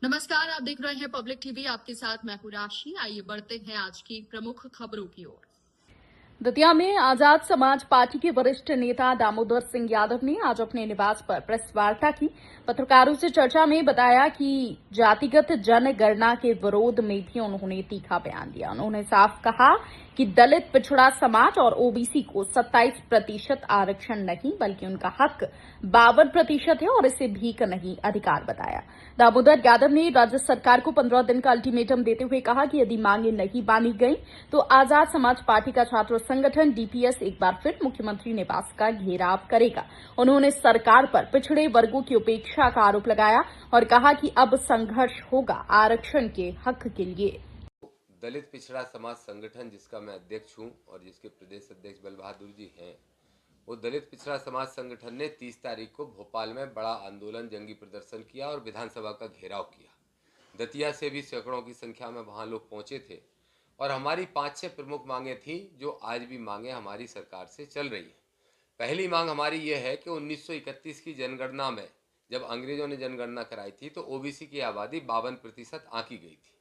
नमस्कार, आप देख रहे हैं पब्लिक टीवी। आपके साथ मैं हूं राशि। आइए बढ़ते हैं आज की प्रमुख खबरों की ओर। दतिया में आजाद समाज पार्टी के वरिष्ठ नेता दामोदर सिंह यादव ने आज अपने निवास पर प्रेस वार्ता की। पत्रकारों से चर्चा में बताया कि जातिगत जनगणना के विरोध में भी उन्होंने तीखा बयान दिया। उन्होंने साफ कहा कि दलित पिछड़ा समाज और ओबीसी को 27% आरक्षण नहीं बल्कि उनका हक 52% है और इसे भीख नहीं अधिकार बताया। दामोदर यादव ने राज्य सरकार को 15 दिन का अल्टीमेटम देते हुए कहा कि यदि मांगे नहीं मानी गई तो आजाद समाज पार्टी का छात्र संगठन डीपीएस एक बार फिर मुख्यमंत्री निवास का घेराव करेगा। उन्होंने सरकार पर पिछड़े वर्गों की उपेक्षा का आरोप लगाया और कहा कि अब संघर्ष होगा आरक्षण के हक के लिए। दलित पिछड़ा समाज संगठन जिसका मैं अध्यक्ष हूं और जिसके प्रदेश अध्यक्ष बल बहादुर जी हैं, वो दलित पिछड़ा समाज संगठन ने 30 तारीख को भोपाल में बड़ा आंदोलन, जंगी प्रदर्शन किया और विधानसभा का घेराव किया। दतिया से भी सैकड़ों की संख्या में वहां लोग पहुंचे थे और हमारी 5-6 प्रमुख मांगे थी जो आज भी मांगे हमारी सरकार से चल रही हैं। पहली मांग हमारी ये है कि 1931 की जनगणना में जब अंग्रेजों ने जनगणना कराई थी तो ओबीसी की आबादी 52% आंकी गई थी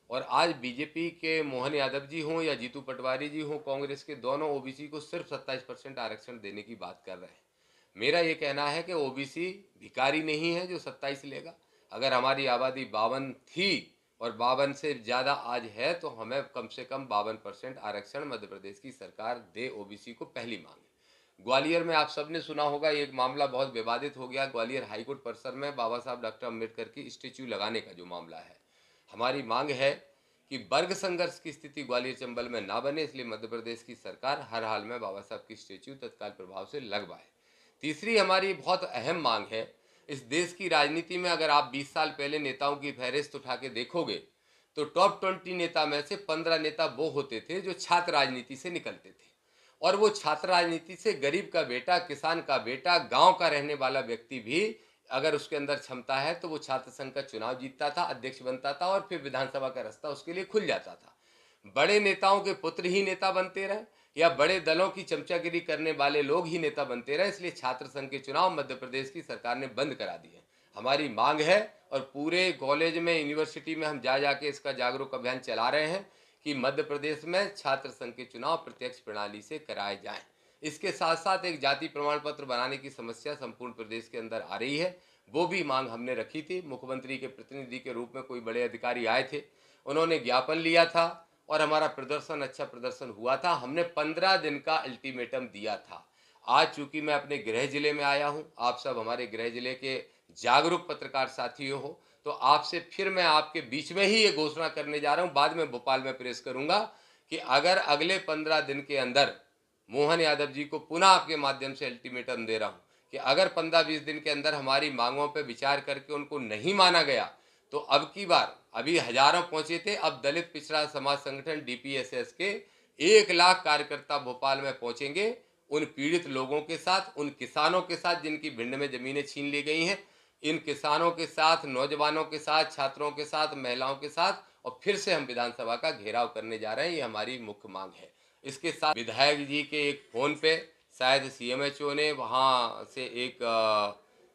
और आज बीजेपी के मोहन यादव जी हों या जीतू पटवारी जी हों, कांग्रेस के, दोनों ओबीसी को सिर्फ 27% आरक्षण देने की बात कर रहे हैं। मेरा ये कहना है कि ओबीसी भिखारी नहीं है जो 27 लेगा। अगर हमारी आबादी 52 थी और 52 से ज़्यादा आज है तो हमें कम से कम 52% आरक्षण मध्य प्रदेश की सरकार दे। ओबीसी को पहली मांग है। ग्वालियर में आप सबने सुना होगा, एक मामला बहुत विवादित हो गया। ग्वालियर हाईकोर्ट परिसर में बाबा साहब डॉक्टर अम्बेडकर की स्टेच्यू लगाने का जो मामला है, हमारी मांग है कि वर्ग संघर्ष की स्थिति ग्वालियर चंबल में ना बने, इसलिए मध्य प्रदेश की सरकार हर हाल में बाबा साहब की स्टेच्यू तत्काल प्रभाव से लगवाए। तीसरी हमारी बहुत अहम मांग है, इस देश की राजनीति में अगर आप 20 साल पहले नेताओं की फहरिस्त उठा के देखोगे तो टॉप 20 नेता में से 15 नेता वो होते थे जो छात्र राजनीति से निकलते थे और वो छात्र राजनीति से गरीब का बेटा, किसान का बेटा, गांव का रहने वाला व्यक्ति भी अगर उसके अंदर क्षमता है तो वो छात्र संघ का चुनाव जीतता था, अध्यक्ष बनता था और फिर विधानसभा का रास्ता उसके लिए खुल जाता था। बड़े नेताओं के पुत्र ही नेता बनते रहे या बड़े दलों की चमचागिरी करने वाले लोग ही नेता बनते रहे, इसलिए छात्र संघ के चुनाव मध्य प्रदेश की सरकार ने बंद करा दिए। हमारी मांग है और पूरे कॉलेज में, यूनिवर्सिटी में हम जा जाके इसका जागरूक अभियान चला रहे हैं कि मध्य प्रदेश में छात्र संघ के चुनाव प्रत्यक्ष प्रणाली से कराए जाएं। इसके साथ साथ एक जाति प्रमाण पत्र बनाने की समस्या संपूर्ण प्रदेश के अंदर आ रही है, वो भी मांग हमने रखी थी। मुख्यमंत्री के प्रतिनिधि के रूप में कोई बड़े अधिकारी आए थे, उन्होंने ज्ञापन लिया था और हमारा प्रदर्शन, अच्छा प्रदर्शन हुआ था। हमने 15 दिन का अल्टीमेटम दिया था। आज चूंकि मैं अपने गृह जिले में आया हूं, आप सब हमारे गृह जिले के जागरूक पत्रकार साथियों हो, तो आपसे फिर मैं आपके बीच में ही ये घोषणा करने जा रहा हूं, बाद में भोपाल में प्रेस करूंगा कि अगर अगले 15 दिन के अंदर, मोहन यादव जी को पुनः आपके माध्यम से अल्टीमेटम दे रहा हूं कि अगर 15-20 दिन के अंदर हमारी मांगों पर विचार करके उनको नहीं माना गया तो अब की बार, अभी हजारों पहुंचे थे, अब दलित पिछड़ा समाज संगठन डीपीएसएस के 1 लाख कार्यकर्ता भोपाल में पहुंचेंगे, उन पीड़ित लोगों के साथ, उन किसानों के साथ जिनकी भिंड में जमीनें छीन ली गई हैं, इन किसानों के साथ, नौजवानों के साथ, छात्रों के साथ, महिलाओं के साथ, और फिर से हम विधानसभा का घेराव करने जा रहे हैं। ये हमारी मुख्य मांग है। इसके साथ विधायक जी के एक फोन पे शायद सीएमएचओ ने वहां से एक